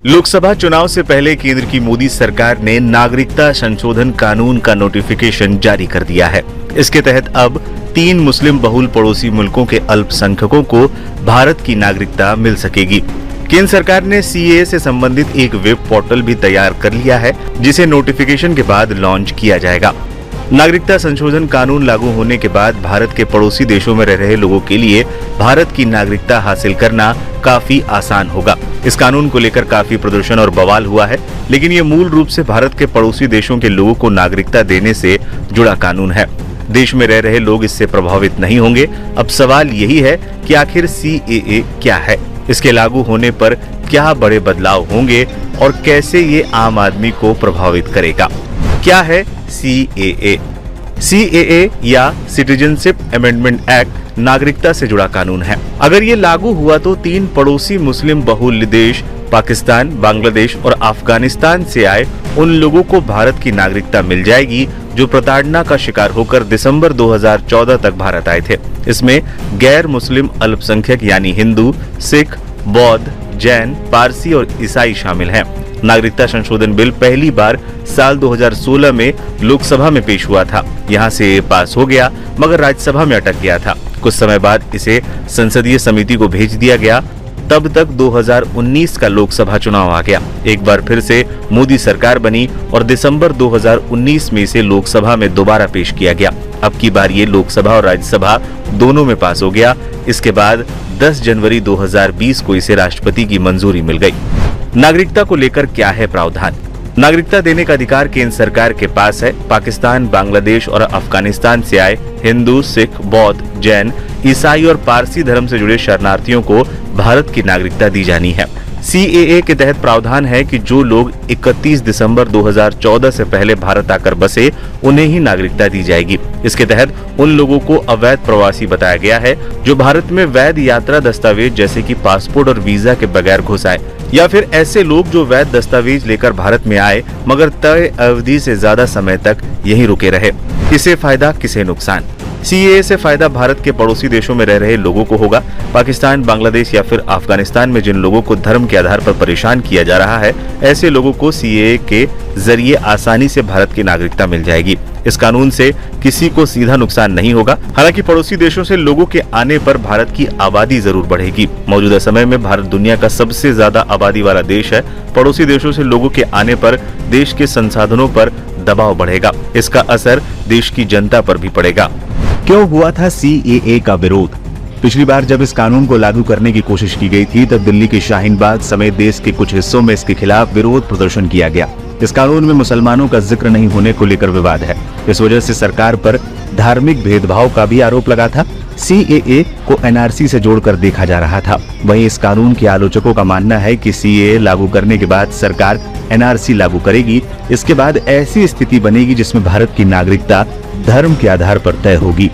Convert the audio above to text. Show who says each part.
Speaker 1: लोकसभा चुनाव से पहले केंद्र की मोदी सरकार ने नागरिकता संशोधन कानून का नोटिफिकेशन जारी कर दिया है। इसके तहत अब 3 मुस्लिम बहुल पड़ोसी मुल्कों के अल्पसंख्यकों को भारत की नागरिकता मिल सकेगी। केंद्र सरकार ने सीएए से संबंधित एक वेब पोर्टल भी तैयार कर लिया है, जिसे नोटिफिकेशन के बाद लॉन्च किया जाएगा। नागरिकता संशोधन कानून लागू होने के बाद भारत के पड़ोसी देशों में रह रहे लोगों के लिए भारत की नागरिकता हासिल करना काफी आसान होगा। इस कानून को लेकर काफी प्रदर्शन और बवाल हुआ है, लेकिन ये मूल रूप से भारत के पड़ोसी देशों के लोगों को नागरिकता देने से जुड़ा कानून है। देश में रह रहे लोग इससे प्रभावित नहीं होंगे। अब सवाल यही है कि आखिर सीएए क्या है, इसके लागू होने पर क्या बड़े बदलाव होंगे और कैसे ये आम आदमी को प्रभावित करेगा। क्या है सीएए? सीएए या सिटीजनशिप अमेंडमेंट एक्ट नागरिकता से जुड़ा कानून है। अगर ये लागू हुआ तो 3 पड़ोसी मुस्लिम बहुल देश पाकिस्तान, बांग्लादेश और अफगानिस्तान से आए उन लोगों को भारत की नागरिकता मिल जाएगी जो प्रताड़ना का शिकार होकर दिसंबर 2014 तक भारत आए थे। इसमें गैर मुस्लिम अल्पसंख्यक यानी हिंदू, सिख, बौद्ध, जैन, पारसी और ईसाई शामिल हैं। नागरिकता संशोधन बिल पहली बार साल 2016 में लोकसभा में पेश हुआ था। यहां से पास हो गया, मगर राज्यसभा में अटक गया था। कुछ समय बाद इसे संसदीय समिति को भेज दिया गया। तब तक 2019 का लोकसभा चुनाव आ गया। एक बार फिर से मोदी सरकार बनी और दिसंबर 2019 में इसे लोकसभा में दोबारा पेश किया गया। अब की बार ये लोकसभा और राज्यसभा दोनों में पास हो गया। इसके बाद 10 जनवरी 2020 को इसे राष्ट्रपति की मंजूरी मिल गई। नागरिकता को लेकर क्या है प्रावधान? नागरिकता देने का अधिकार केंद्र सरकार के पास है। पाकिस्तान, बांग्लादेश और अफगानिस्तान से आए हिंदू, सिख, बौद्ध, जैन, ईसाई और पारसी धर्म से जुड़े शरणार्थियों को भारत की नागरिकता दी जानी है। सीएए के तहत प्रावधान है कि जो लोग 31 दिसंबर 2014 से पहले भारत आकर बसे, उन्हें ही नागरिकता दी जाएगी। इसके तहत उन लोगों को अवैध प्रवासी बताया गया है जो भारत में वैध यात्रा दस्तावेज जैसे कि पासपोर्ट और वीजा के बगैर घुस आए, या फिर ऐसे लोग जो वैध दस्तावेज लेकर भारत में आए मगर तय अवधि से ज्यादा समय तक यहीं रुके रहे। किसे फायदा, किसे नुकसान? सीएए से फायदा भारत के पड़ोसी देशों में रह रहे लोगों को होगा। पाकिस्तान, बांग्लादेश या फिर अफगानिस्तान में जिन लोगों को धर्म के आधार पर परेशान किया जा रहा है, ऐसे लोगों को सीएए के जरिए आसानी से भारत की नागरिकता मिल जाएगी। इस कानून से किसी को सीधा नुकसान नहीं होगा। हालांकि पड़ोसी देशों से लोगों के आने पर भारत की आबादी जरूर बढ़ेगी। मौजूदा समय में भारत दुनिया का सबसे ज्यादा आबादी वाला देश है। पड़ोसी देशों से लोगों के आने पर देश के संसाधनों पर दबाव बढ़ेगा। इसका असर देश की जनता पर भी पड़ेगा।
Speaker 2: क्यों हुआ था सीएए का विरोध? पिछली बार जब इस कानून को लागू करने की कोशिश की गई थी, तब दिल्ली के शाहीन बाग समेत देश के कुछ हिस्सों में इसके खिलाफ विरोध प्रदर्शन किया गया। इस कानून में मुसलमानों का जिक्र नहीं होने को लेकर विवाद है। इस वजह से सरकार पर धार्मिक भेदभाव का भी आरोप लगा था। सीएए को एनआरसी से जोड़कर देखा जा रहा था। वहीं इस कानून के आलोचकों का मानना है कि सीएए लागू करने के बाद सरकार एनआरसी लागू करेगी। इसके बाद ऐसी स्थिति बनेगी जिसमें भारत की नागरिकता धर्म के आधार पर तय होगी।